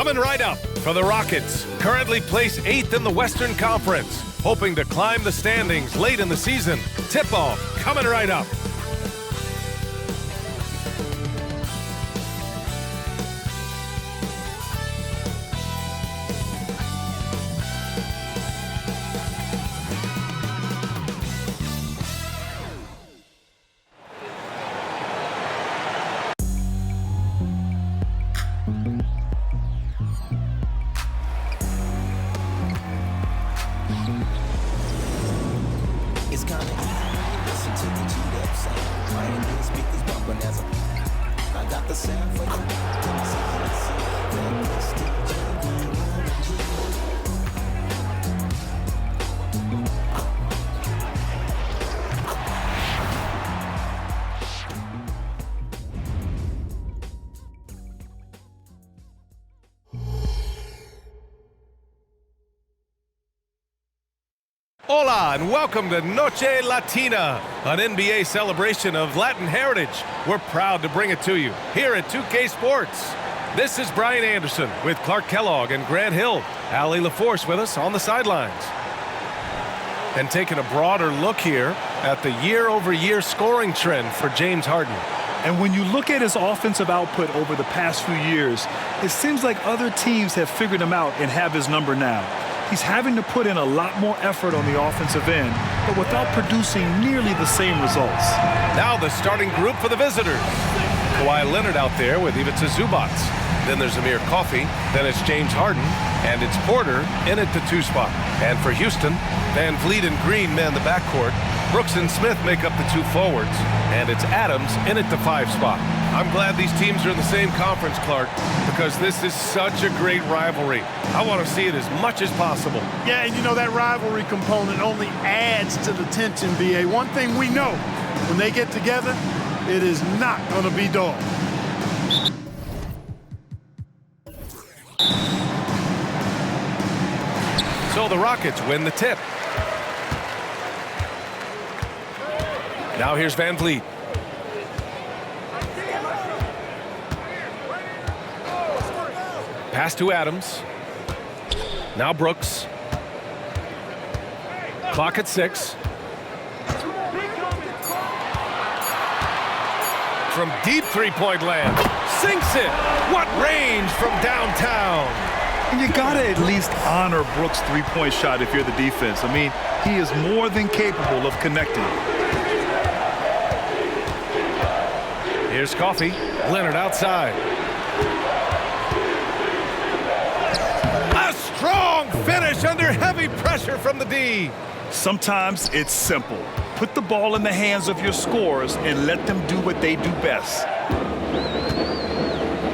Coming right up for the Rockets, currently placed 8th in the Western Conference, hoping to climb the standings late in the season. Tip-off coming right up. It's kinda easy, listen to the G-Dep sound. I ain't hear speakers bumping as I got the sound for Hola and welcome to Noche Latina, an NBA celebration of Latin heritage. We're proud to bring it to you here at 2K Sports. This is Brian Anderson with Clark Kellogg and Grant Hill. Allie LaForce with us on the sidelines. And taking a broader look here at the year-over-year scoring trend for James Harden. And when you look at his offensive output over the past few years, it seems like other teams have figured him out and have his number now. He's having to put in a lot more effort on the offensive end, but without producing nearly the same results. Now the starting group for the visitors. Kawhi Leonard out there with Ivica Zubac. Then there's Amir Coffey. Then it's James Harden. And it's Porter in at the 2 spot. And for Houston, Van Vliet and Green man the backcourt. Brooks and Smith make up the 2 forwards. And it's Adams in at the 5 spot. I'm glad these teams are in the same conference, Clark, because this is such a great rivalry. I want to see it as much as possible. Yeah, and you know, that rivalry component only adds to the tension, B.A. One thing we know, when they get together, it is not going to be dull. So the Rockets win the tip. Now here's Van Vliet. Pass to Adams. Now Brooks. Clock at 6. From deep three-point land. Sinks it. What range from downtown. And you got to at least honor Brooks' three-point shot if you're the defense. I mean, he is more than capable of connecting. Here's Coffey. Leonard outside. A strong finish under heavy pressure from the D. Sometimes it's simple. Put the ball in the hands of your scorers and let them do what they do best.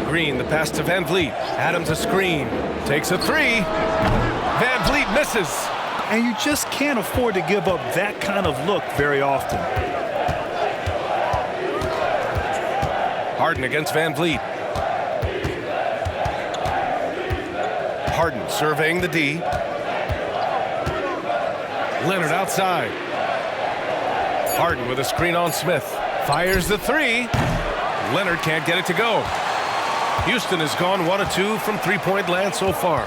Green, the pass to Van Vliet. Adams a screen. Takes a 3. Van Vliet misses. And you just can't afford to give up that kind of look very often. Harden against Van Vliet. Harden surveying the D. Leonard outside. Harden with a screen on Smith. Fires the 3. Leonard can't get it to go. Houston has gone 1 of 2 from three-point land so far.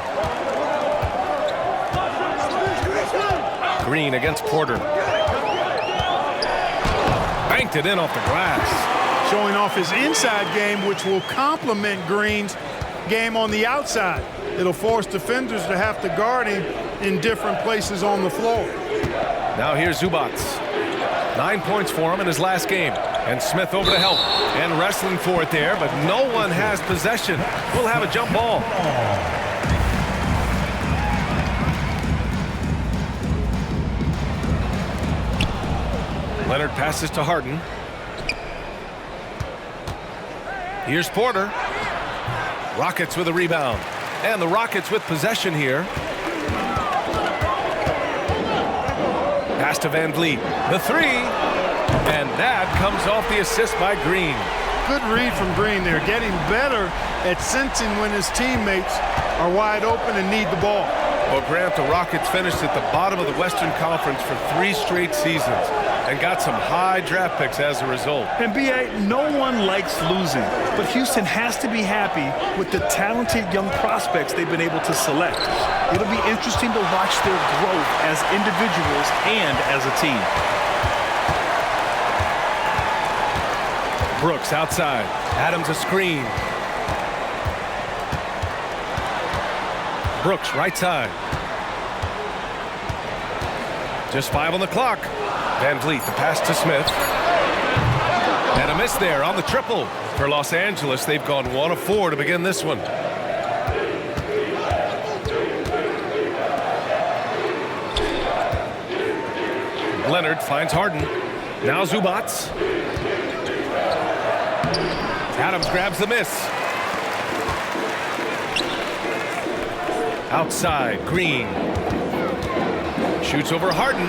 Green against Porter. Banked it in off the glass. Showing off his inside game, which will complement Green's game on the outside. It'll force defenders to have to guard him in different places on the floor. Now here's Zubac. 9 points for him in his last game. And Smith over to help. And wrestling for it there, but no one has possession. We'll have a jump ball. Leonard passes to Harden. Here's Porter. Rockets with a rebound. And the Rockets with possession here. Pass to Van Vliet. The 3. And that comes off the assist by Green. Good read from Green there. Getting better at sensing when his teammates are wide open and need the ball. Well, Grant, the Rockets finished at the bottom of the Western Conference for 3 straight seasons and got some high draft picks as a result. And B.A., no one likes losing, but Houston has to be happy with the talented young prospects they've been able to select. It'll be interesting to watch their growth as individuals and as a team. Brooks outside. Adams a screen. Brooks right side. Just 5 on the clock. Van Vliet, the pass to Smith. And a miss there on the triple. For Los Angeles, they've gone 1 of 4 to begin this one. Leonard finds Harden. Now Zubats. Adams grabs the miss. Outside, Green. Shoots over Harden.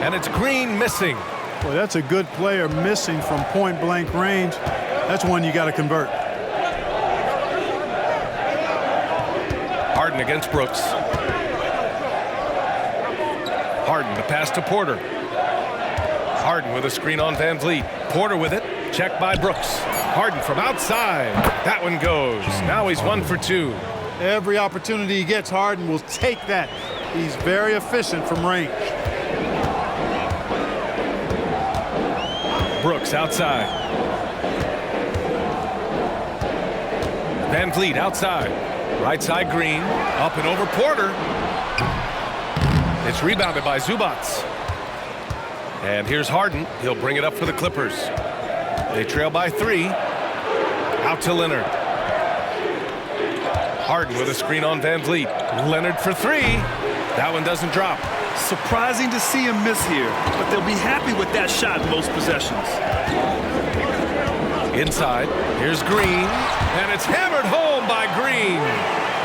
And it's Green missing. Well, that's a good player missing from point-blank range. That's one you got to convert. Harden against Brooks. Harden, the pass to Porter. Harden with a screen on Van Vliet. Porter with it. Checked by Brooks. Harden from outside. That one goes. Now he's 1 for 2. Every opportunity he gets, Harden will take that. He's very efficient from range. Brooks outside. Van Vliet outside. Right side Green. Up and over Porter. It's rebounded by Zubats. And here's Harden. He'll bring it up for the Clippers. They trail by 3. Out to Leonard. Harden with a screen on Van Vliet. Leonard for 3. That one doesn't drop. Surprising to see him miss here, but they'll be happy with that shot most possessions. Inside, here's Green, and it's hammered home by Green.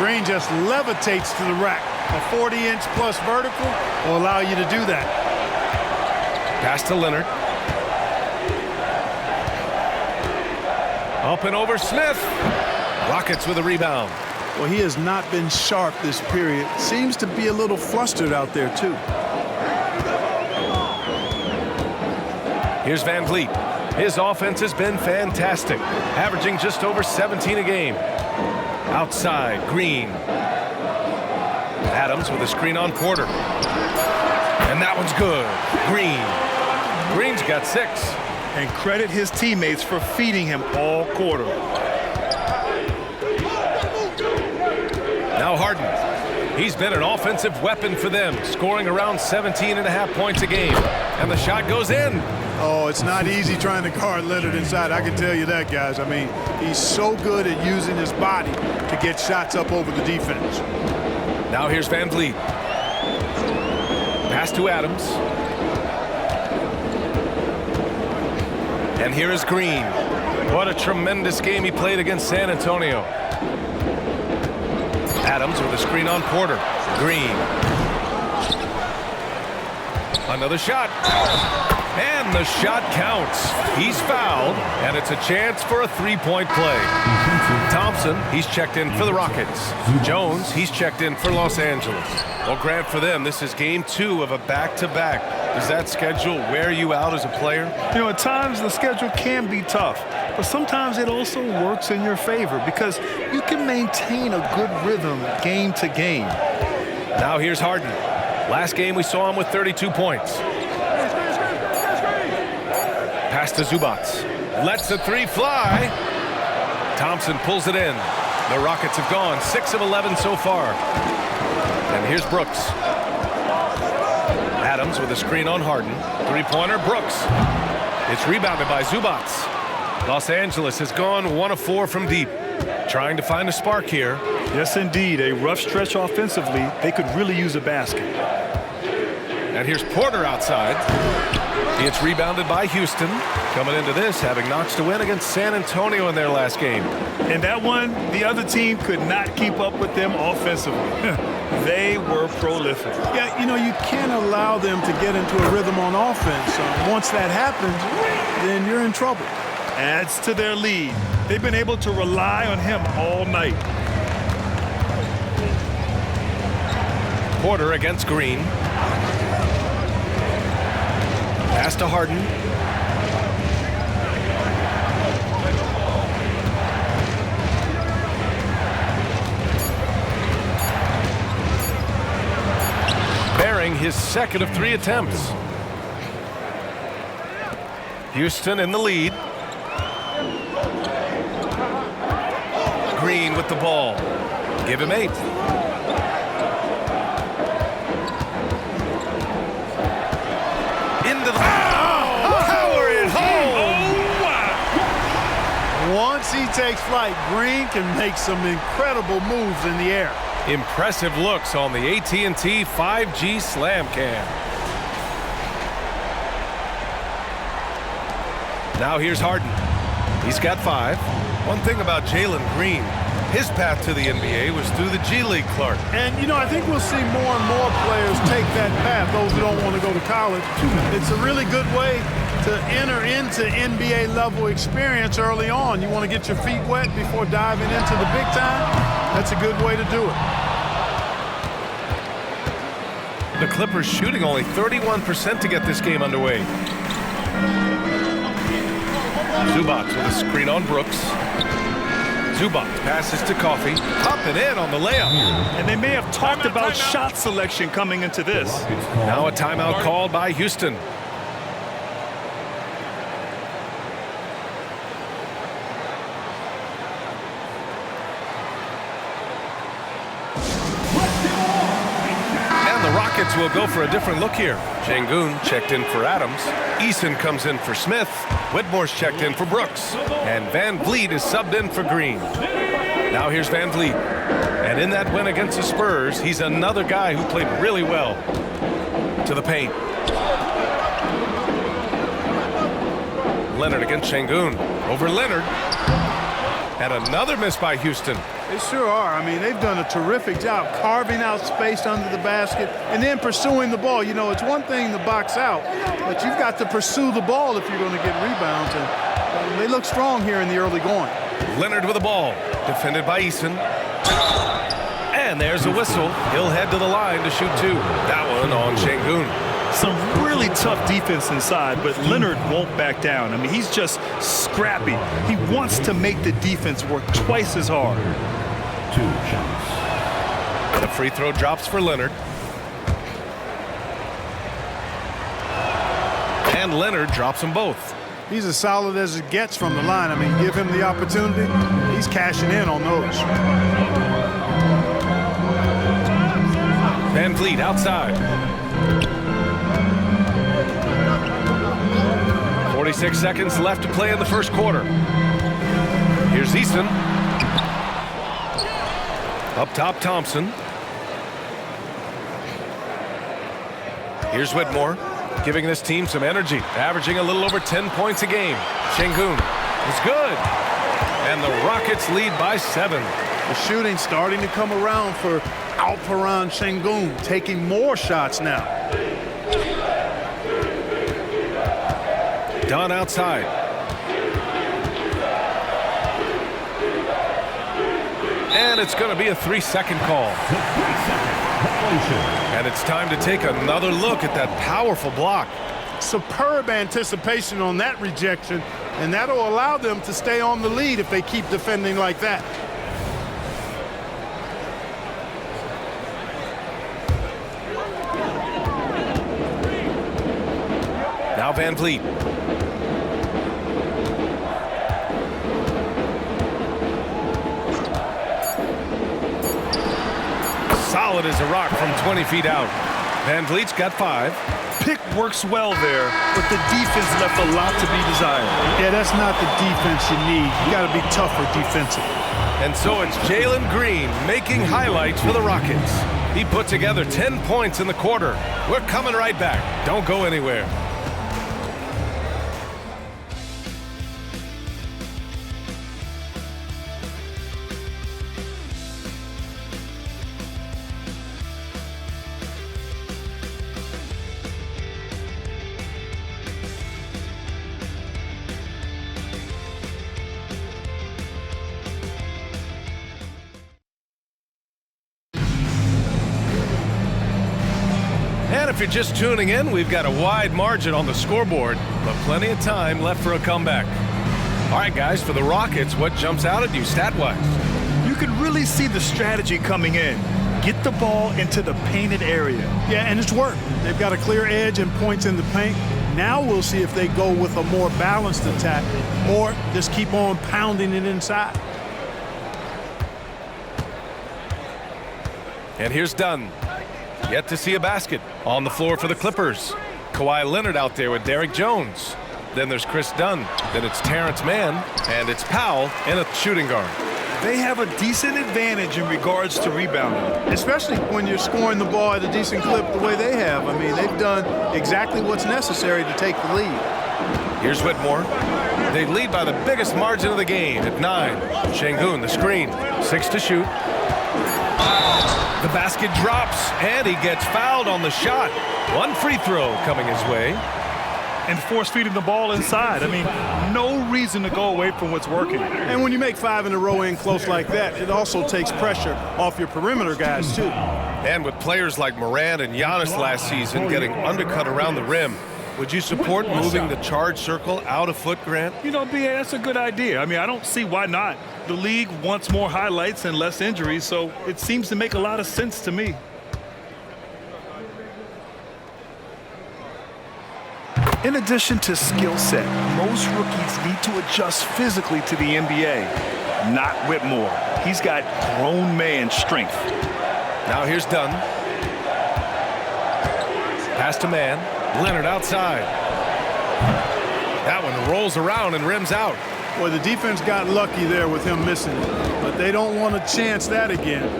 Green just levitates to the rack. A 40-inch plus vertical will allow you to do that. Pass to Leonard. Up and over Smith. Rockets with a rebound. Well, he has not been sharp this period. Seems to be a little flustered out there, too. Here's Van Vliet. His offense has been fantastic, averaging just over 17 a game. Outside, Green. Adams with a screen on Porter. And that one's good. Green's got 6. And credit his teammates for feeding him all quarter. Now Harden. He's been an offensive weapon for them, scoring around 17.5 points a game. And the shot goes in. Oh, it's not easy trying to guard Leonard inside. I can tell you that, guys. I mean, he's so good at using his body to get shots up over the defense. Now here's Van Vliet. Pass to Adams. And here is Green. What a tremendous game he played against San Antonio. Adams with a screen on Porter. Green. Another shot. And the shot counts. He's fouled, and it's a chance for a 3-point play. Thompson, he's checked in for the Rockets. Jones, he's checked in for Los Angeles. Well, Grant, for them, this is game 2 of a back-to-back. Does that schedule wear you out as a player? You know, at times the schedule can be tough, but sometimes it also works in your favor because you can maintain a good rhythm game to game. Now here's Harden. Last game we saw him with 32 points. Pass to Zubats. Lets the 3 fly. Thompson pulls it in. The Rockets have gone 6 of 11 so far. And here's Brooks. Adams with a screen on Harden. 3-pointer, Brooks. It's rebounded by Zubats. Los Angeles has gone 1 of 4 from deep. Trying to find a spark here. Yes, indeed. A rough stretch offensively. They could really use a basket. And here's Porter outside. It's rebounded by Houston. Coming into this, having notched a win against San Antonio in their last game. And that one, the other team could not keep up with them offensively. They were prolific. Yeah, you know, you can't allow them to get into a rhythm on offense. Once that happens, then you're in trouble. Adds to their lead. They've been able to rely on him all night. quarter against Green. Pass to Harden. Bearing his second of 3 attempts. Houston in the lead. Green with the ball. Give him 8. Into the power it home. Once he takes flight, Green can make some incredible moves in the air. Impressive looks on the AT&T 5G Slam Cam. Now here's Harden. He's got 5. One thing about Jalen Green, his path to the NBA was through the G League, Clark. And, you know, I think we'll see more and more players take that path, those who don't want to go to college. It's a really good way to enter into NBA level experience early on. You want to get your feet wet before diving into the big time? That's a good way to do it. The Clippers shooting only 31% to get this game underway. Zubac with a screen on Brooks. Zubac passes to Coffey. Up and in on the layup. And they may have talked about shot selection coming into this. Now a timeout called by Houston. And the Rockets will go for a different look here. Şengün checked in for Adams. Eason comes in for Smith. Whitmore's checked in for Brooks. And Van Vliet is subbed in for Green. Now here's Van Vliet. And in that win against the Spurs, he's another guy who played really well. To the paint. Leonard against Şengün. Over Leonard. And another miss by Houston. They sure are. I mean, they've done a terrific job carving out space under the basket and then pursuing the ball. You know, it's one thing to box out, but you've got to pursue the ball if you're going to get rebounds. And they look strong here in the early going. Leonard with the ball. Defended by Eason. And there's a whistle. He'll head to the line to shoot 2. That one on Şengün. Some really tough defense inside, but Leonard won't back down. I mean, he's just scrappy. He wants to make the defense work twice as hard. 2 shots. The free throw drops for Leonard. And Leonard drops them both. He's as solid as it gets from the line. I mean, give him the opportunity. He's cashing in on those. Van Vliet outside. 46 seconds left to play in the first quarter. Here's Eason. Up top, Thompson. Here's Whitmore, giving this team some energy, averaging a little over 10 points a game. Şengün is good. And the Rockets lead by 7. The shooting starting to come around for Alperen Şengün, taking more shots now. Dunn outside. And it's going to be a 3-second call. And it's time to take another look at that powerful block. Superb anticipation on that rejection, and that'll allow them to stay on the lead if they keep defending like that. Now Van Vliet. Solid as a rock from 20 feet out. Van Vliet's got 5. Pick works well there, but the defense left a lot to be desired. Yeah, that's not the defense you need. You got to be tougher defensively. And so it's Jalen Green making highlights for the Rockets. He put together 10 points in the quarter. We're coming right back. Don't go anywhere. if you're just tuning in, we've got a wide margin on the scoreboard, but plenty of time left for a comeback. All right, guys, for the Rockets, what jumps out at you stat-wise? You can really see the strategy coming in. Get the ball into the painted area. Yeah, and it's worked. They've got a clear edge and points in the paint. Now we'll see if they go with a more balanced attack or just keep on pounding it inside. And here's Dunn. Yet to see a basket. On the floor for the Clippers. Kawhi Leonard out there with Derrick Jones. Then there's Chris Dunn. Then it's Terrence Mann. And it's Powell in a shooting guard. They have a decent advantage in regards to rebounding. Especially when you're scoring the ball at a decent clip the way they have. I mean, they've done exactly what's necessary to take the lead. Here's Whitmore. They lead by the biggest margin of the game at 9. Şengün, the screen. 6 to shoot. The basket drops, and he gets fouled on the shot. One free throw coming his way. And force-feeding the ball inside. I mean, no reason to go away from what's working. And when you make 5 in a row in close like that, it also takes pressure off your perimeter guys, too. And with players like Morant and Giannis last season getting undercut around the rim, would you support moving the charge circle out a foot, Grant? You know, B.A., that's a good idea. I mean, I don't see why not. The league wants more highlights and less injuries, so it seems to make a lot of sense to me. In addition to skill set, most rookies need to adjust physically to the NBA. Not Whitmore. He's got grown man strength. Now here's Dunn. Pass to Mann. Leonard outside. That one rolls around and rims out. Boy, the defense got lucky there with him missing it, but they don't want to chance that again.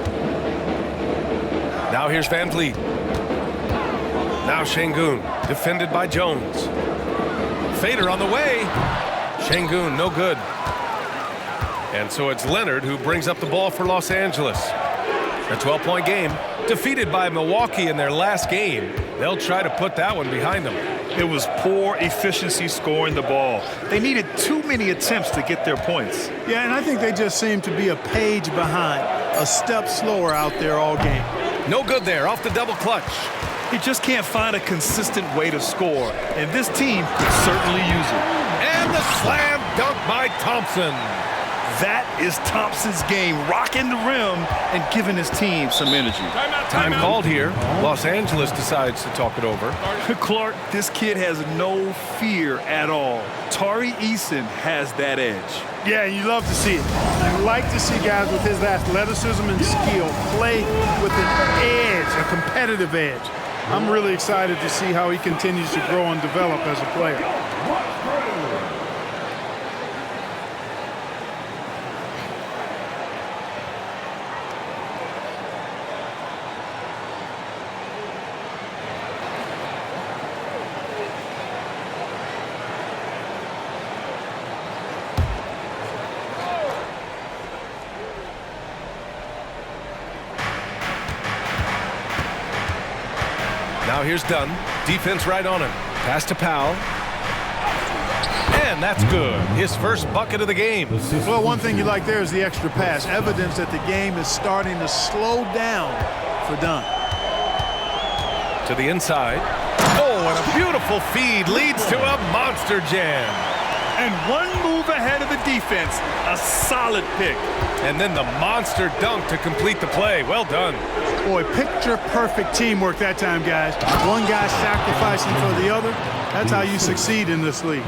Now here's Van Vliet. Now Şengün, defended by Jones. Fader on the way. Şengün, no good. And so it's Leonard who brings up the ball for Los Angeles. A 12-point game. Defeated by Milwaukee in their last game. They'll try to put that one behind them. It was poor efficiency scoring the ball. They needed too many attempts to get their points. Yeah, and I think they just seem to be a page behind, a step slower out there all game. No good there, off the double clutch. He just can't find a consistent way to score, and this team could certainly use it. And the slam dunk by Thompson. That is Thompson's game, rocking the rim and giving his team some energy. Time called here. Los Angeles decides to talk it over. Clark, this kid has no fear at all. Tari Eason has that edge. Yeah, you love to see it. You like to see guys with his athleticism and skill play with an edge, a competitive edge. I'm really excited to see how he continues to grow and develop as a player. Now here's Dunn. Defense right on him. Pass to Powell. And that's good. His first bucket of the game. Well, one thing you like there is the extra pass. Evidence that the game is starting to slow down for Dunn. To the inside. Oh, and a beautiful feed leads to a monster jam. And one move ahead of the defense. A solid pick. And then the monster dunk to complete the play. Well done. Boy, picture-perfect teamwork that time, guys. One guy sacrificing for the other. That's how you succeed in this league.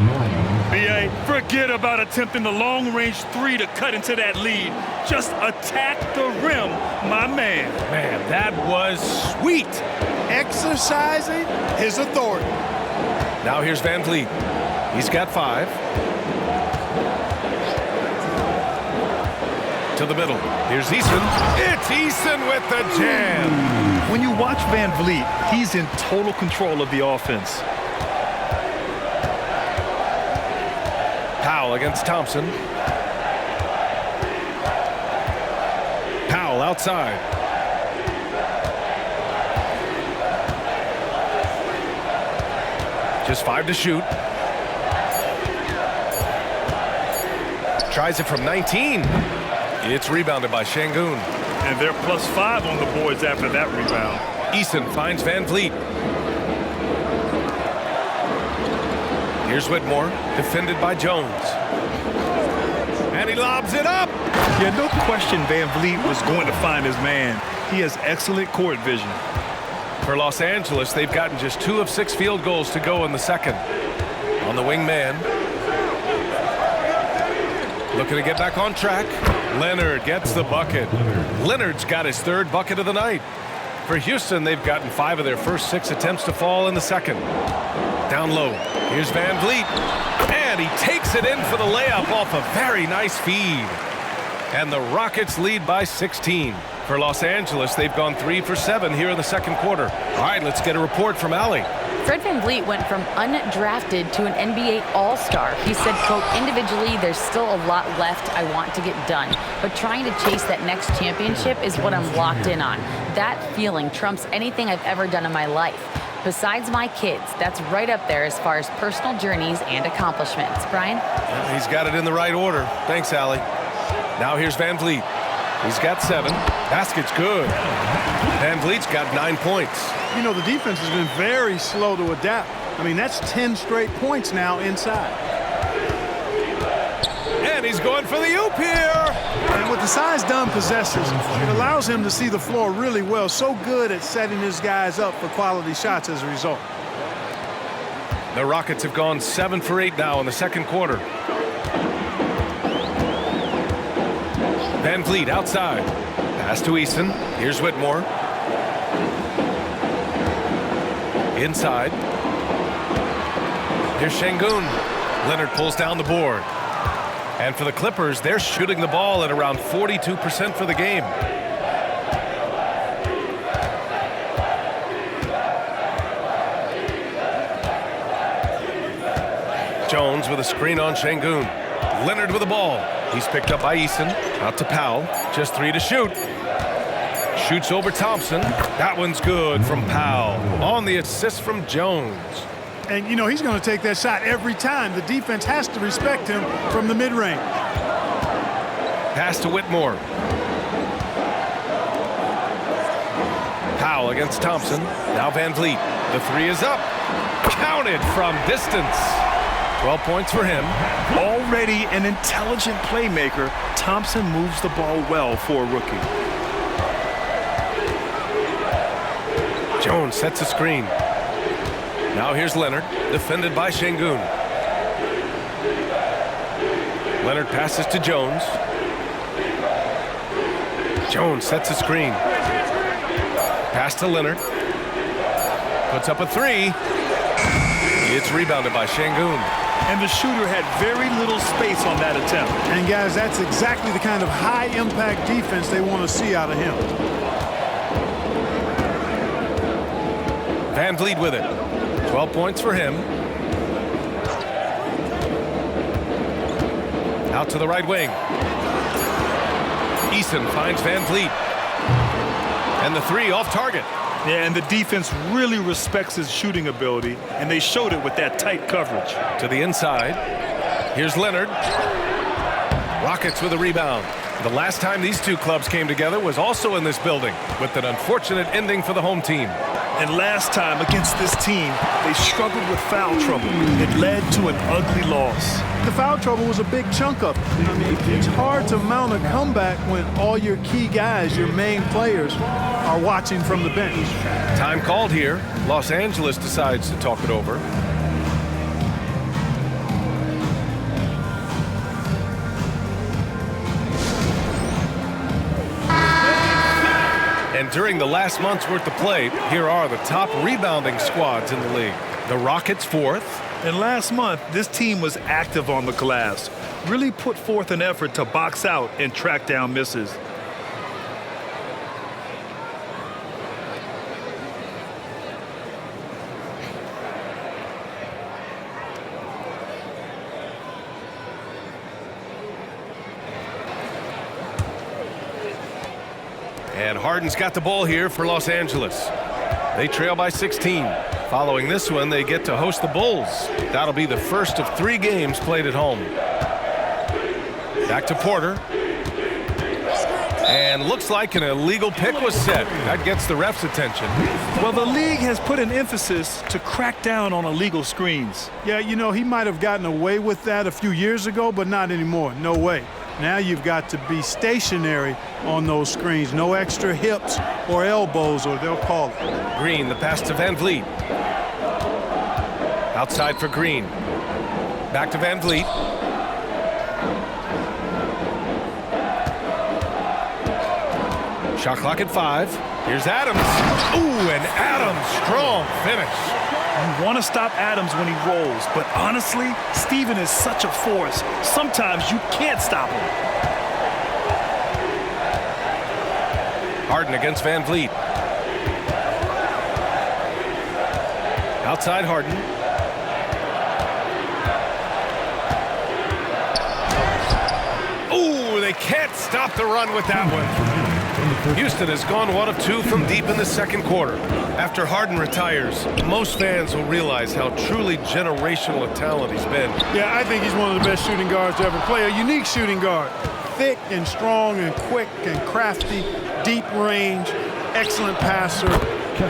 B.A., forget about attempting the long-range three to cut into that lead. Just attack the rim, my man. Man, that was sweet. Exercising his authority. Now here's Van Vliet. He's got 5. To the middle. Here's Eason. It's Eason with the jam. When you watch Van Vliet, he's in total control of the offense. Powell against Thompson. Powell outside. Just 5 to shoot. Tries it from 19. It's rebounded by Şengün. And they're +5 on the boards after that rebound. Eason finds Van Vliet. Here's Whitmore, defended by Jones. And he lobs it up. Yeah, no question Van Vliet was going to find his man. He has excellent court vision. For Los Angeles, they've gotten just 2 of 6 field goals to go in the second. On the wing man. Looking to get back on track. Leonard gets the bucket. Leonard's got his 3rd bucket of the night. For Houston, they've gotten 5 of their first 6 attempts to fall in the second. Down low. Here's Van Vliet. And he takes it in for the layup off a very nice feed. And the Rockets lead by 16. For Los Angeles, they've gone 3 for 7 here in the second quarter. All right, let's get a report from Allie. Fred VanVleet went from undrafted to an NBA All-Star. He said, quote, individually, there's still a lot left I want to get done, but trying to chase that next championship is what I'm locked in on. That feeling trumps anything I've ever done in my life. Besides my kids, that's right up there as far as personal journeys and accomplishments. Brian? He's got it in the right order. Thanks, Allie. Now here's VanVleet. He's got 7. Basket's good. VanVleet's got 9 points. You know, the defense has been very slow to adapt. I mean, that's 10 straight points now inside. And he's going for the oop here. And what the size Dunn possesses, it allows him to see the floor really well. So good at setting his guys up for quality shots as a result. The Rockets have gone 7 for 8 now in the second quarter. VanVleet outside. Pass to Eason. Here's Whitmore. Inside. Here's Şengün. Leonard pulls down the board. And for the Clippers, they're shooting the ball at around 42% for the game. Jones with a screen on Şengün. Leonard with the ball. He's picked up by Eason. Out to Powell. Just 3 to shoot. Shoots over Thompson. That one's good from Powell. On the assist from Jones. And, you know, he's going to take that shot every time. The defense has to respect him from the mid-range. Pass to Whitmore. Powell against Thompson. Now VanVleet. The 3 is up. Counted from distance. 12 points for him. Already an intelligent playmaker, Thompson moves the ball well for a rookie. Jones sets a screen. Now here's Leonard, defended by Şengün. Leonard passes to Jones. Jones sets a screen. Pass to Leonard. Puts up a 3. It's rebounded by Şengün. And the shooter had very little space on that attempt. And, guys, that's exactly the kind of high-impact defense they want to see out of him. VanVleet with it. 12 points for him. Out to the right wing. Eason finds VanVleet. And the 3 off target. Yeah, and the defense really respects his shooting ability, and they showed it with that tight coverage. To the inside. Here's Leonard. Rockets with a rebound. The last time these two clubs came together was also in this building, with an unfortunate ending for the home team. And last time against this team, they struggled with foul trouble. It led to an ugly loss. The foul trouble was a big chunk of it. I mean, it's hard to mount a comeback when all your key guys, your main players, are watching from the bench. Time called here. Los Angeles decides to talk it over. And during the last month's worth of play, here are the top rebounding squads in the league. The Rockets 4th. And last month, this team was active on the glass, really put forth an effort to box out and track down misses. And Harden's got the ball here for Los Angeles. They trail by 16. Following this one, they get to host the Bulls. That'll be the first of 3 games played at home. Back to Porter. And looks like an illegal pick was set. That gets the ref's attention. Well, the league has put an emphasis to crack down on illegal screens. Yeah, you know, he might have gotten away with that a few years ago, but not anymore. No way. Now you've got to be stationary on those screens. No extra hips or elbows, or they'll call it. Green, the pass to Van Vliet. Outside for Green. Back to Van Vliet. Shot clock at 5. Here's Adams. Ooh, and Adams, strong finish. You want to stop Adams when he rolls, but honestly, Steven is such a force. Sometimes you can't stop him. Harden against Van Vliet. Outside Harden. Ooh, they can't stop the run with that one. Houston has gone 1 of 2 from deep in the second quarter. After Harden retires, most fans will realize how truly generational a talent he's been. Yeah, I think he's one of the best shooting guards to ever play. A unique shooting guard. Thick and strong and quick and crafty, deep range, excellent passer.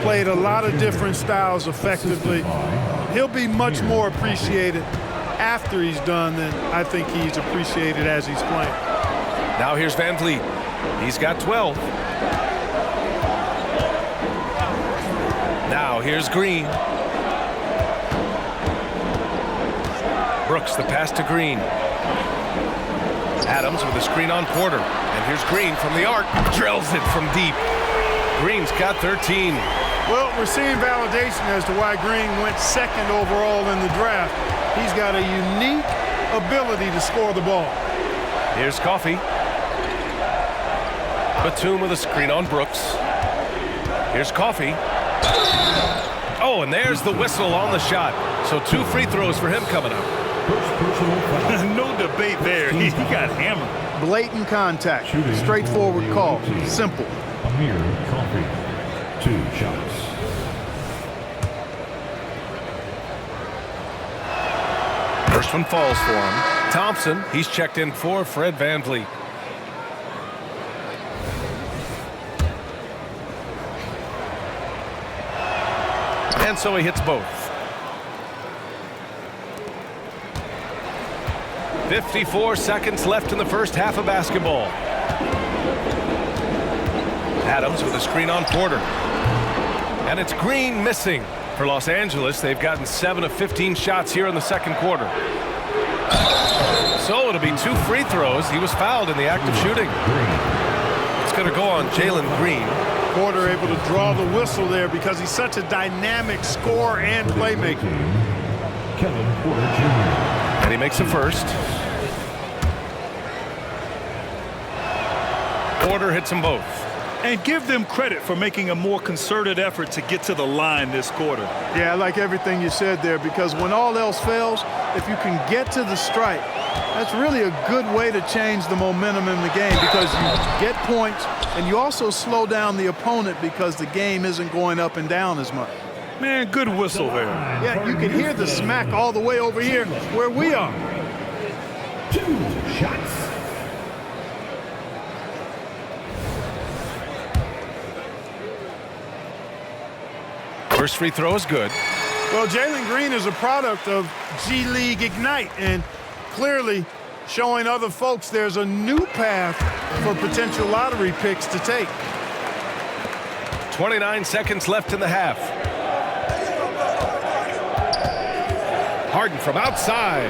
Played a lot of different styles effectively. He'll be much more appreciated after he's done than I think he's appreciated as he's playing. Now here's Van Vliet. He's got 12. Now here's Green. Brooks, the pass to Green. Adams with a screen on Porter. And here's Green from the arc. Drills it from deep. Green's got 13. Well, we're seeing validation as to why Green went second overall in the draft. He's got a unique ability to score the ball. Here's Coffey. Batum with a screen on Brooks. Here's Coffey. Oh, and there's the whistle on the shot. So 2 free throws for him coming up. No debate there. He got hammered. Blatant contact. Straightforward call. Simple. Amir Coffey, 2 shots. First one falls for him. Thompson, he's checked in for Fred Van Vliet. And so he hits both. 54 seconds left in the first half of basketball. Adams with a screen on Porter. And it's Green missing. For Los Angeles, they've gotten 7 of 15 shots here in the second quarter. So it'll be 2 free throws. He was fouled in the act of shooting. It's going to go on Jalen Green. Porter able to draw the whistle there because he's such a dynamic scorer and playmaker. Kevin Porter Jr. And he makes the first. Porter hits them both. And give them credit for making a more concerted effort to get to the line this quarter. Yeah, I like everything you said there, because when all else fails, if you can get to the stripe, that's really a good way to change the momentum in the game, because you get points and you also slow down the opponent because the game isn't going up and down as much. Man, good whistle there. Yeah, you can hear the smack all the way over here where we are. 2 shots. First free throw is good. Well, Jalen Green is a product of G League Ignite, and clearly showing other folks there's a new path for potential lottery picks to take. 29 seconds left in the half. Harden from outside.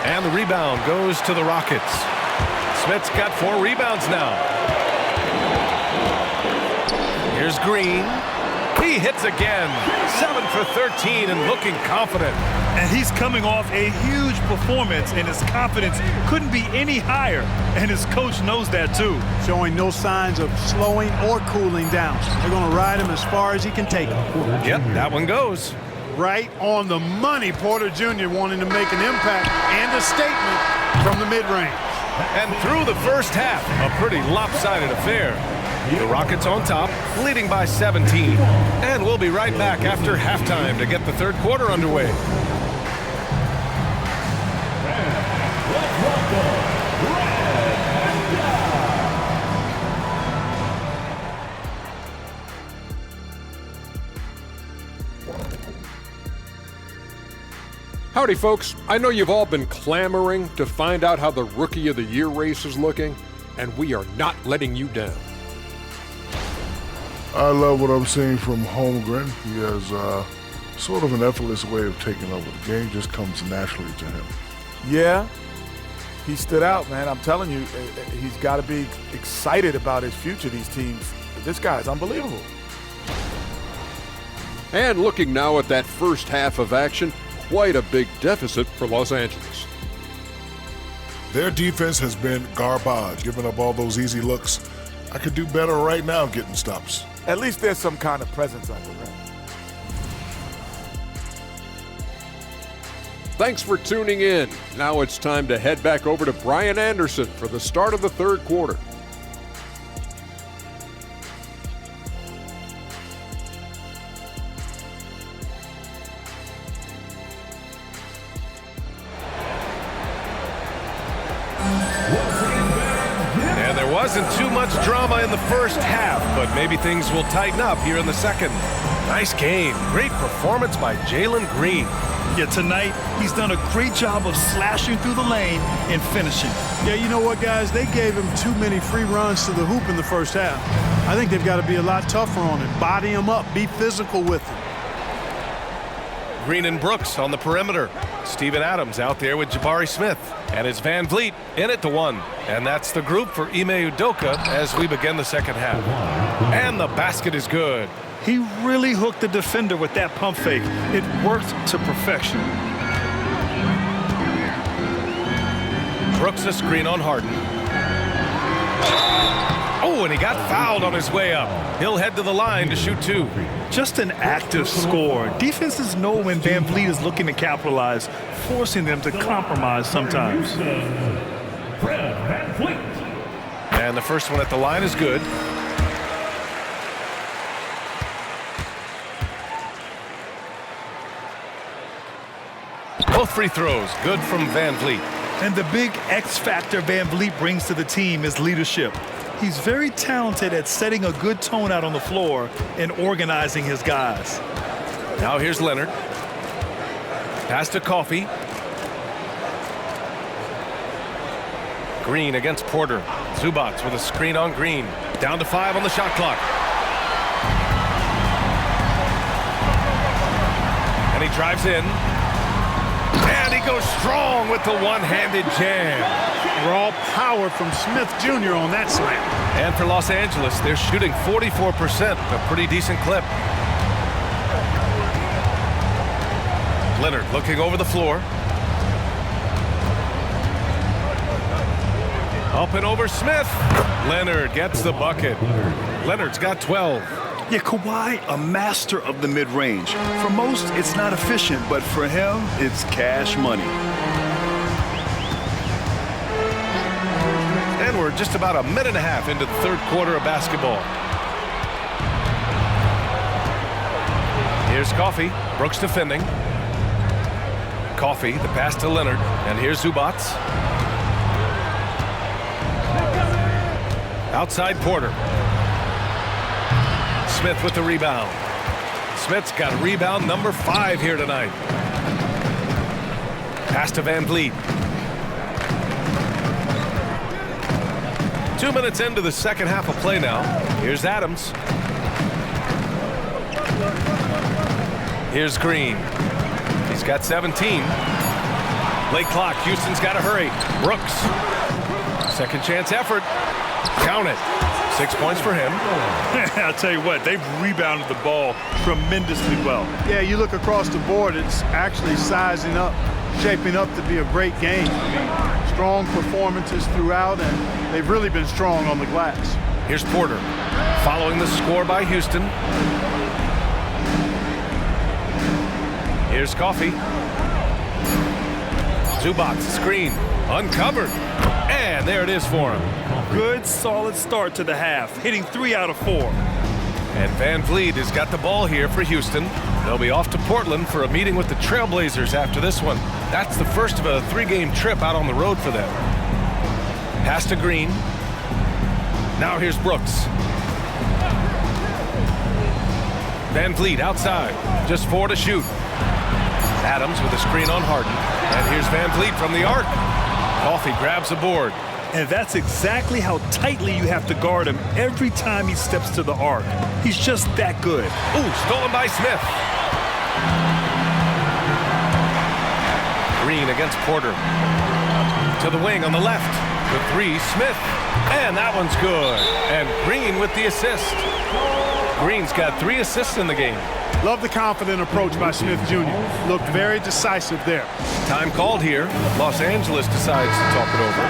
And the rebound goes to the Rockets. Smith's got 4 rebounds now. Here's Green. He hits again. 7 for 13 and looking confident. And he's coming off a huge performance, and his confidence couldn't be any higher. And his coach knows that too. Showing no signs of slowing or cooling down. They're going to ride him as far as he can take him. Yep, that one goes. Right on the money. Porter Jr. wanting to make an impact and a statement from the mid-range. And through the first half, a pretty lopsided affair. The Rockets on top, leading by 17. And we'll be right back after halftime to get the third quarter underway. Howdy, folks. I know you've all been clamoring to find out how the Rookie of the Year race is looking, and we are not letting you down. I love what I'm seeing from Holmgren. He has sort of an effortless way of taking over. The game just comes naturally to him. Yeah, he stood out, man. I'm telling you, he's got to be excited about his future, these teams. This guy's unbelievable. And looking now at that first half of action, quite a big deficit for Los Angeles. Their defense has been garbage, giving up all those easy looks. I could do better right now getting stops. At least there's some kind of presence on the rim. Thanks for tuning in. Now it's time to head back over to Brian Anderson for the start of the third quarter. And there wasn't too much drama in the first half, but maybe things will tighten up here in the second. Nice game. Great performance by Jalen Green. Yeah, tonight he's done a great job of slashing through the lane and finishing. Yeah, you know what, guys? They gave him too many free runs to the hoop in the first half. I think they've got to be a lot tougher on him. Body him up. Be physical with him. Green and Brooks on the perimeter. Steven Adams out there with Jabari Smith. And it's Van Vliet in it to one. And that's the group for Ime Udoka as we begin the second half. And the basket is good. He really hooked the defender with that pump fake. It worked to perfection. Brooks a screen on Harden. Oh, and he got fouled on his way up. He'll head to the line to shoot two. Just an active score. Defenses know when Van Vliet is looking to capitalize, forcing them to compromise sometimes. Fred VanVleet. And the first one at the line is good. Both free throws, good from Van Vliet. And the big X factor Van Vliet brings to the team is leadership. He's very talented at setting a good tone out on the floor and organizing his guys. Now here's Leonard. Pass to Coffey. Green against Porter. Zubac with a screen on Green. Down to 5 on the shot clock. And he drives in. And he goes strong with the one-handed jam. Raw power from Smith Jr. on that slam. And for Los Angeles, they're shooting 44%, a pretty decent clip. Leonard looking over the floor. Up and over Smith. Leonard gets the bucket. Leonard's got 12. Yeah, Kawhi, a master of the mid-range. For most, it's not efficient, but for him, it's cash money. And we're just about a minute and a half into the third quarter of basketball. Here's Coffey. Brooks defending. Coffey, the pass to Leonard. And here's Zubac. Outside Porter. Smith with the rebound. Smith's got rebound number 5 here tonight. Pass to Van Vliet. 2 minutes into the second half of play now. Here's Adams. Here's Green. He's got 17. Late clock. Houston's got to hurry. Brooks. Second chance effort. Count it. 6 points for him. I'll tell you what, they've rebounded the ball tremendously well. Yeah, you look across the board, it's actually sizing up, shaping up to be a great game. I mean, strong performances throughout, and they've really been strong on the glass. Here's Porter, following the score by Houston. Here's Coffey. Zubac, screen, uncovered. And there it is for him. Good, solid start to the half, hitting 3 out of 4. And Van Vliet has got the ball here for Houston. They'll be off to Portland for a meeting with the Trailblazers after this one. That's the first of a 3-game trip out on the road for them. Pass to Green. Now here's Brooks. Van Vliet outside. Just 4 to shoot. Adams with a screen on Harden. And here's Van Vliet from the arc. Coffey grabs a board. And that's exactly how tightly you have to guard him every time he steps to the arc. He's just that good. Ooh, stolen by Smith. Green against Porter. To the wing on the left. The three, Smith. And that one's good. And Green with the assist. Green's got 3 assists in the game. Love the confident approach by Smith Jr. Looked very decisive there. Time called here. Los Angeles decides to talk it over.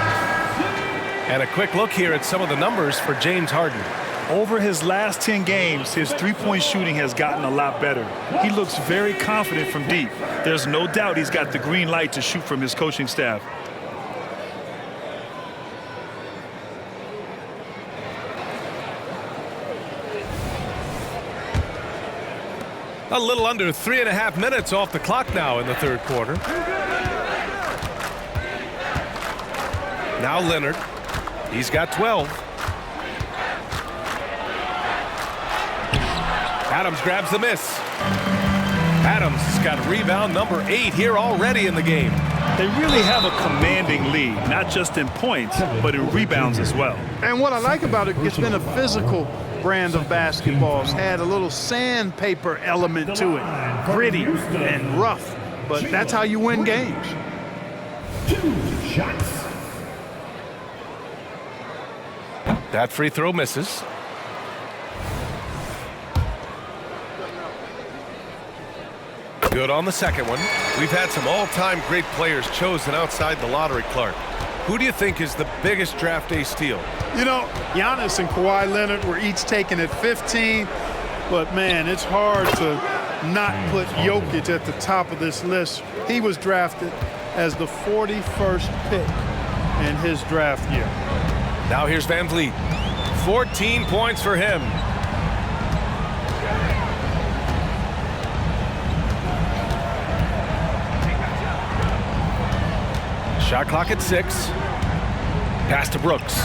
And a quick look here at some of the numbers for James Harden. Over his last 10 games, his three-point shooting has gotten a lot better. He looks very confident from deep. There's no doubt he's got the green light to shoot from his coaching staff. A little under 3.5 minutes off the clock now in the third quarter. Now Leonard. He's got 12. Adams grabs the miss. Adams has got rebound number 8 here already in the game. They really have a commanding lead, not just in points, but in rebounds as well. And what I like about it, it's been a physical brand of basketball. It's had a little sandpaper element to it. Gritty and rough, but that's how you win games. 2 shots. That free throw misses. Good on the second one. We've had some all-time great players chosen outside the lottery, Clark. Who do you think is the biggest draft day steal? You know, Giannis and Kawhi Leonard were each taken at 15, but man, it's hard to not put Jokic at the top of this list. He was drafted as the 41st pick in his draft year. Now here's Van Vliet. 14 points for him. Shot clock at 6. Pass to Brooks.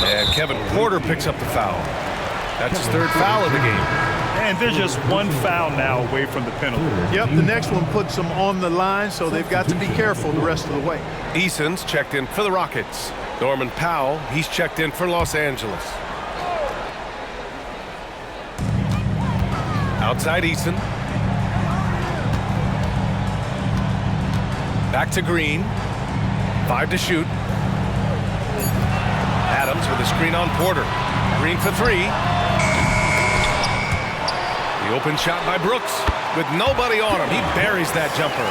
And Kevin Porter picks up the foul. That's his 3rd foul of the game. And there's just 1 foul now away from the penalty. Yep, the next one puts them on the line, so they've got to be careful the rest of the way. Eason's checked in for the Rockets. Norman Powell, he's checked in for Los Angeles. Outside Eason. Back to Green. 5 to shoot. Adams with a screen on Porter. Green for 3. The open shot by Brooks with nobody on him. He buries that jumper.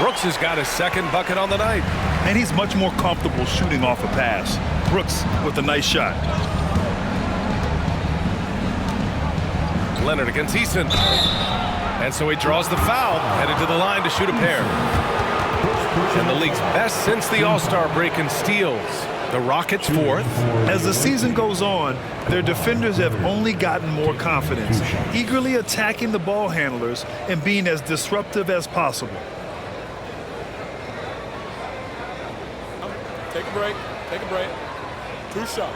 Brooks has got his 2nd bucket on the night. And he's much more comfortable shooting off a pass. Brooks with a nice shot. Leonard against Eason. And so he draws the foul, headed to the line to shoot a pair. And the league's best since the All-Star break in steals. The Rockets 4th. As the season goes on, their defenders have only gotten more confidence, eagerly attacking the ball handlers and being as disruptive as possible. Take a break. Take a break. 2 shots.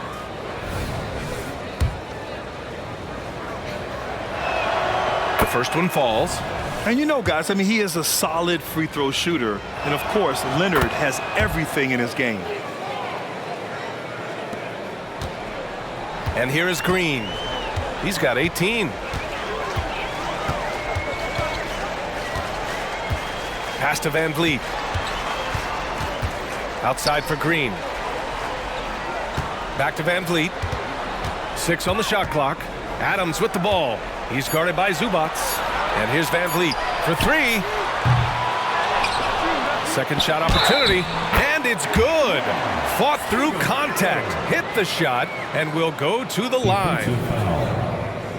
The first one falls. And you know, guys, I mean, he is a solid free throw shooter. And, of course, Leonard has everything in his game. And here is Green. He's got 18. Pass to Van Vliet. Outside for Green. Back to Van Vliet. 6 on the shot clock. Adams with the ball. He's guarded by Zubac. And here's Van Vliet for 3. Second shot opportunity. And it's good. Fought through contact. Hit the shot and will go to the line.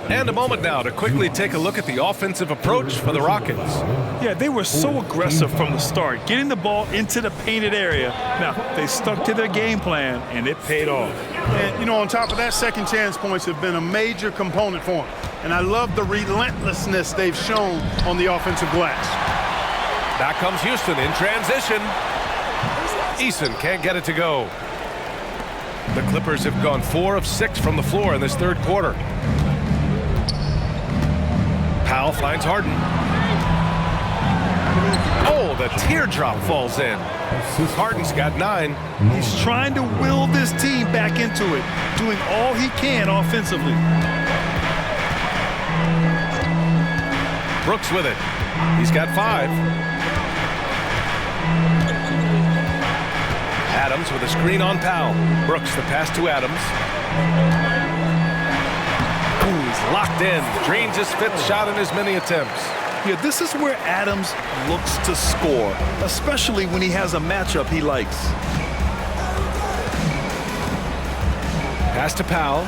And a moment now to quickly take a look at the offensive approach for the Rockets. Yeah, they were so aggressive from the start, getting the ball into the painted area. Now, they stuck to their game plan, and it paid off. And, you know, on top of that, second chance points have been a major component for them. And I love the relentlessness they've shown on the offensive glass. Back comes Houston in transition. Eason can't get it to go. The Clippers have gone 4 of 6 from the floor in this third quarter. Powell finds Harden. Oh, the teardrop falls in. Harden's got 9. He's trying to will this team back into it, doing all he can offensively. Brooks with it. He's got 5. Adams with a screen on Powell. Brooks the pass to Adams. Ooh, he's locked in. Drains his 5th shot in as many attempts. Yeah, this is where Adams looks to score, especially when he has a matchup he likes. Pass to Powell.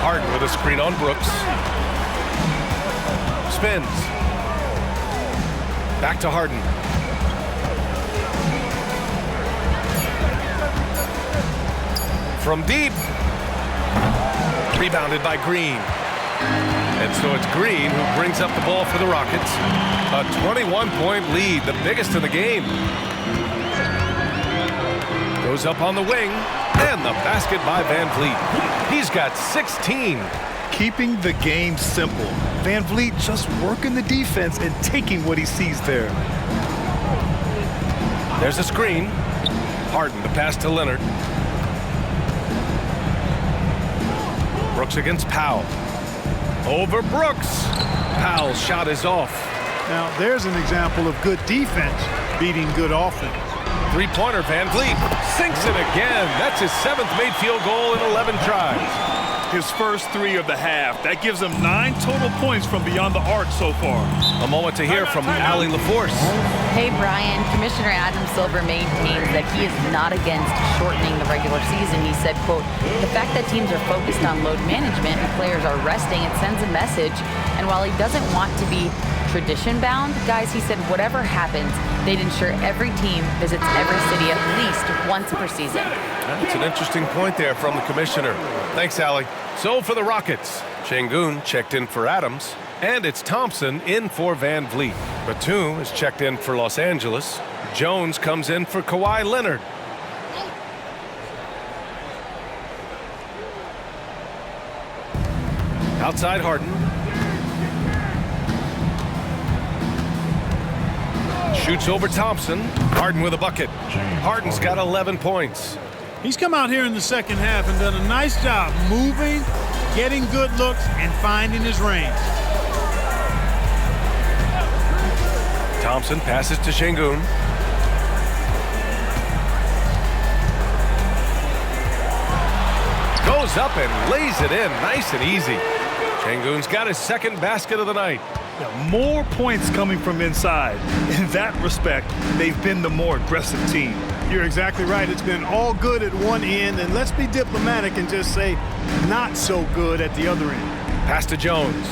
Harden with a screen on Brooks. Spins. Back to Harden. From deep. Rebounded by Green. And so it's Green who brings up the ball for the Rockets. A 21-point lead, the biggest in the game. Goes up on the wing. And the basket by Van Vliet. He's got 16. Keeping the game simple. Van Vliet just working the defense and taking what he sees there. There's a screen. Harden, the pass to Leonard. Brooks against Powell. Over Brooks. Powell's shot is off. Now, there's an example of good defense beating good offense. Three-pointer, Van Vliet sinks it again. That's his 7th made field goal in 11 tries. His first 3 of the half. That gives him 9 total points from beyond the arc so far. A moment to hear from Allie LaForce. Hey, Brian. Commissioner Adam Silver maintains that he is not against shortening the regular season. He said, quote, the fact that teams are focused on load management and players are resting, it sends a message. And while he doesn't want to be tradition-bound, guys, he said whatever happens, they'd ensure every team visits every city at least once per season. That's an interesting point there from the commissioner. Thanks, Allie. So for the Rockets, Şengün checked in for Adams, and it's Thompson in for Van Vliet. Batum is checked in for Los Angeles. Jones comes in for Kawhi Leonard. Outside Harden. Shoots over Thompson. Harden with a bucket. Harden's got 11 points. He's come out here in the second half and done a nice job moving, getting good looks, and finding his range. Thompson passes to Şengün. Goes up and lays it in nice and easy. Şengün's got his 2nd basket of the night. Yeah, more points coming from inside. In that respect, they've been the more aggressive team. You're exactly right. It's been all good at one end, and let's be diplomatic and just say not so good at the other end. Pass to Jones.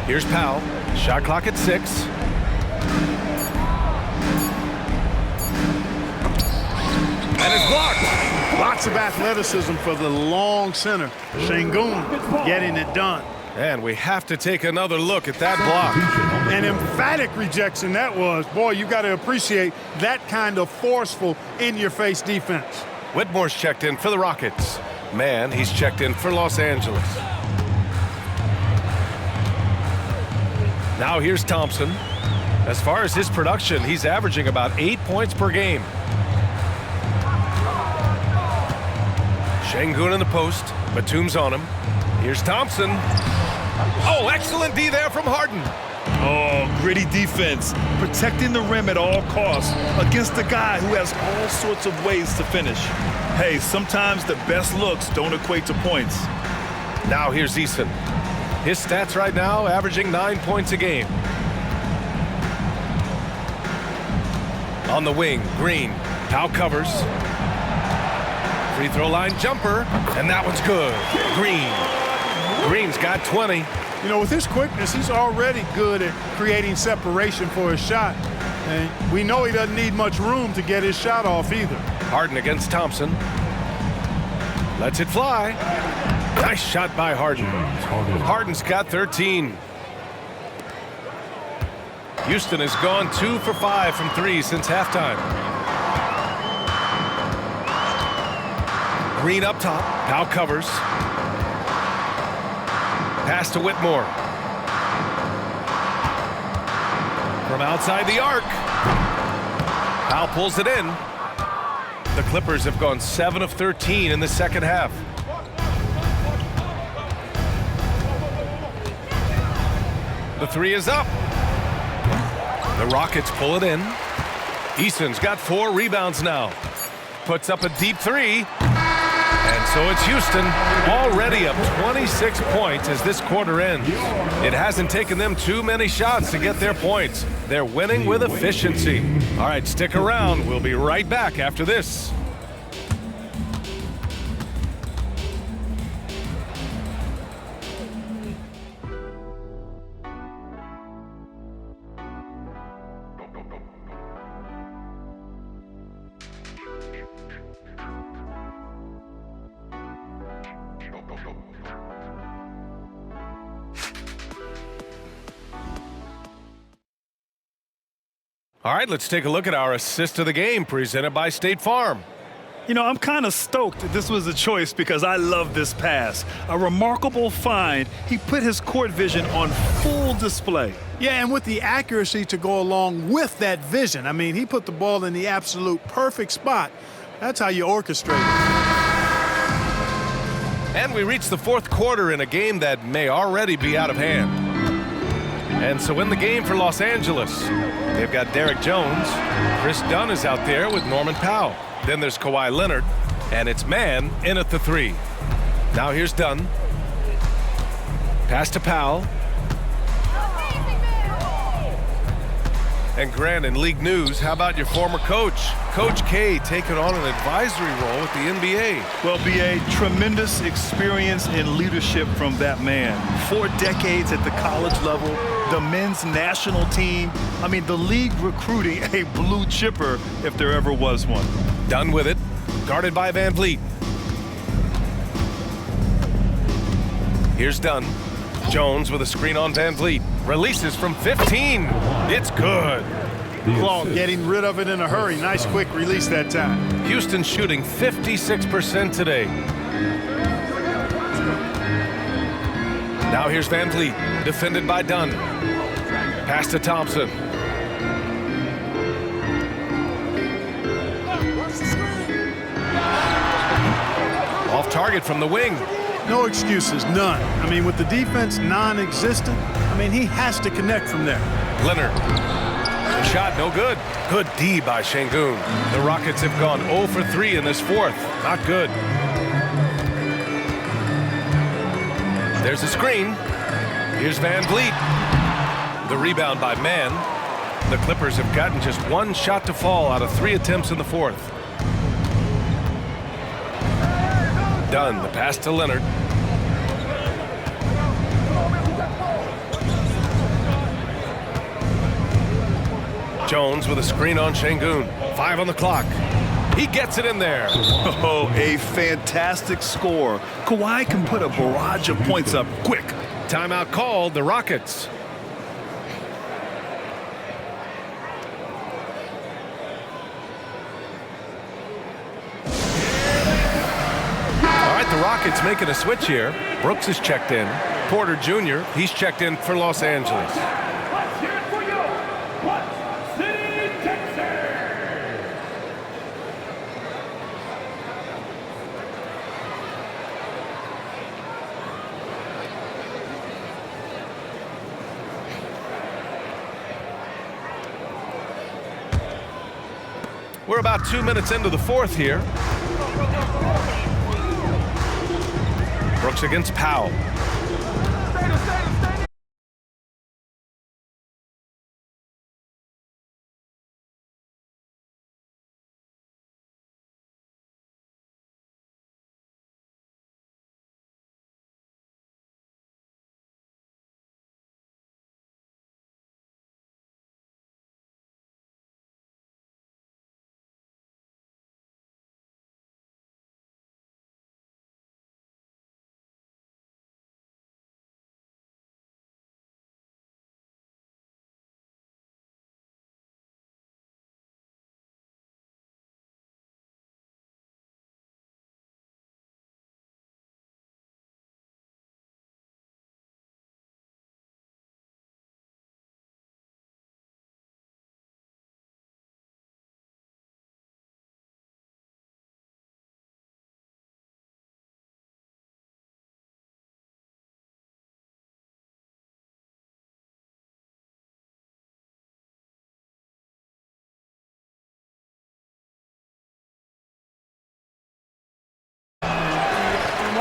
Here's Powell. Shot clock at 6. And it's blocked. Lots of athleticism for the long center. Şengün getting it done. And we have to take another look at that block. An emphatic rejection that was. Boy, you got to appreciate that kind of forceful, in-your-face defense. Whitmore's checked in for the Rockets. Man, he's checked in for Los Angeles. Now here's Thompson. As far as his production, he's averaging about 8 points per game. Şengün in the post. Batum's on him. Here's Thompson. Oh, excellent D there from Harden. Oh, gritty defense, protecting the rim at all costs against a guy who has all sorts of ways to finish. Hey, sometimes the best looks don't equate to points. Now here's Eason. His stats right now averaging 9 points a game. On the wing, Green. Powell covers. Free throw line jumper, and that one's good. Green's got 20. You know, with his quickness, he's already good at creating separation for his shot. And we know he doesn't need much room to get his shot off either. Harden against Thompson. Lets it fly. Nice shot by Harden. Harden's got 13. Houston has gone 2 for 5 from 3 since halftime. Green up top. Powell covers. Pass to Whitmore. from outside the arc. Powell pulls it in. The Clippers have gone 7 of 13 in the second half. The three is up. The Rockets pull it in. Easton's got 4 rebounds now. Puts up a deep three. And so it's Houston already up 26 points as this quarter ends. It hasn't taken them too many shots to get their points. They're winning with efficiency. All right, stick around. We'll be right back after this. All right, let's take a look at our assist of the game presented by State Farm. You know, I'm kind of stoked that this was a choice because I love this pass. A remarkable find. He put his court vision on full display. Yeah, and with the accuracy to go along with that vision. I mean, he put the ball in the absolute perfect spot. That's how you orchestrate it. And we reach the fourth quarter in a game that may already be out of hand. And so in the game for Los Angeles, they've got Derek Jones. Chris Dunn is out there with Norman Powell. Then there's Kawhi Leonard, and it's Mann in at the three. Now here's Dunn. Pass to Powell. And Grant, in league news, how about your former coach? Coach K taking on an advisory role with the NBA. Well, B.A., tremendous experience and leadership from that man. 4 decades at the college level, the men's national team. I mean, the league recruiting a blue chipper if there ever was one. Done with it. Guarded by Van Vliet. Here's Dunn. Jones with a screen on Van Vliet. Releases from 15. It's good. Claw getting rid of it in a hurry. Nice quick release that time. Houston shooting 56% today. Now here's Van Vliet, defended by Dunn. Pass to Thompson. Off target from the wing. No excuses, none. I mean, with the defense non-existent, I mean, he has to connect from there. Leonard. The shot no good. Good D by Şengün. The Rockets have gone 0 for 3 in this fourth. Not good. There's a screen. Here's Van Vliet. The rebound by Mann. The Clippers have gotten just 1 shot to fall out of 3 attempts in the fourth. Dunn, the pass to Leonard. Jones with a screen on Şengün. 5 on the clock. He gets it in there. Oh, a fantastic score. Kawhi can put a barrage of points up quick. Timeout called, the Rockets. The Rockets making a switch here. Brooks is checked in. Porter Jr., he's checked in for Los Angeles. Let's hear it for you. What City, Texas? We're about 2 minutes into the fourth here. Brooks against Powell.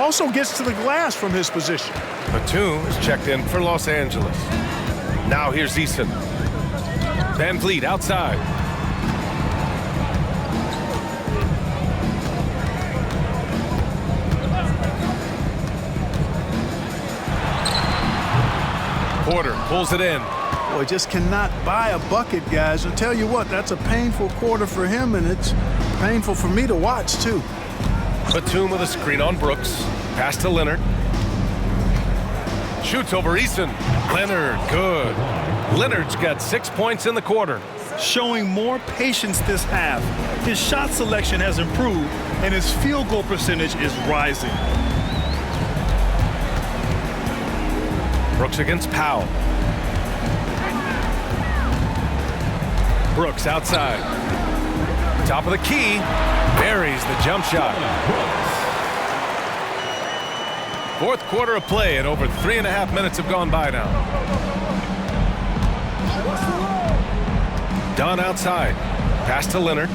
also gets to the glass from his position. Batum is checked in for Los Angeles. Now here's Eason. Van Vliet outside. Porter pulls it in. Boy, just cannot buy a bucket, guys. I'll tell you what, that's a painful quarter for him, and it's painful for me to watch, too. Batum with a screen on Brooks. Pass to Leonard. Shoots over Eason. Leonard, good. Leonard's got 6 points in the quarter. Showing more patience this half. His shot selection has improved, and his field goal percentage is rising. Brooks against Powell. Brooks outside. Top of the key. Buries the jump shot. Fourth quarter of play, and over 3.5 minutes have gone by now. Dunn outside. Pass to Leonard.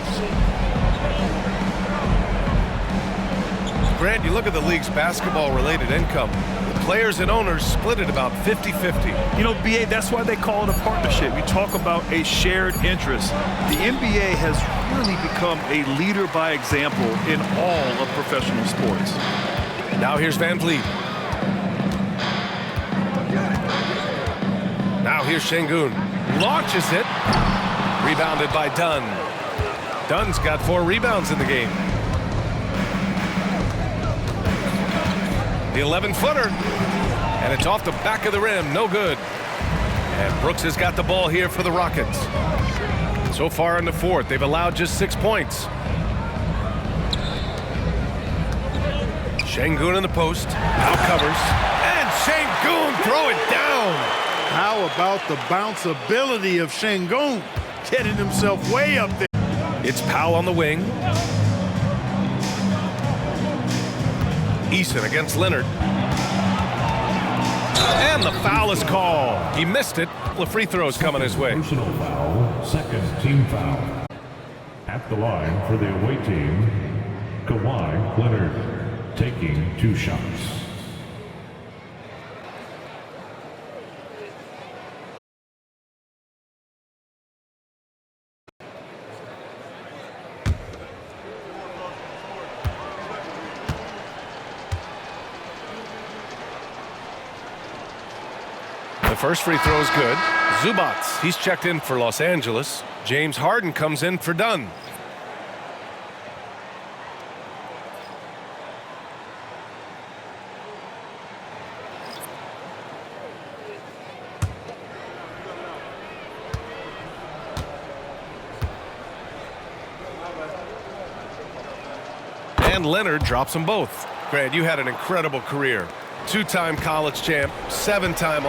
Grant, you look at the league's basketball-related income. The players and owners split it about 50-50. You know, BA, that's why they call it a partnership. You talk about a shared interest. The NBA has really become a leader by example in all of professional sports. Now here's Van Vliet. Now here's Şengün. Launches it. Rebounded by Dunn. Dunn's got 4 rebounds in the game. The 11-footer. And it's off the back of the rim. No good. And Brooks has got the ball here for the Rockets. So far in the fourth, they've allowed just 6 points. Şengün in the post. Now covers. And Şengün throw it down. How about the bounceability of Şengün? Getting himself way up there. It's Powell on the wing. Eason against Leonard. And the foul is called. He missed it. The free throws coming his way. Personal foul, second team foul. At the line for the away team, Kawhi Leonard taking 2 shots. The first free throw is good. Zubats, he's checked in for Los Angeles. James Harden comes in for Dunn. And Leonard drops them both. Grant, you had an incredible career. 2-time college champ, 7-time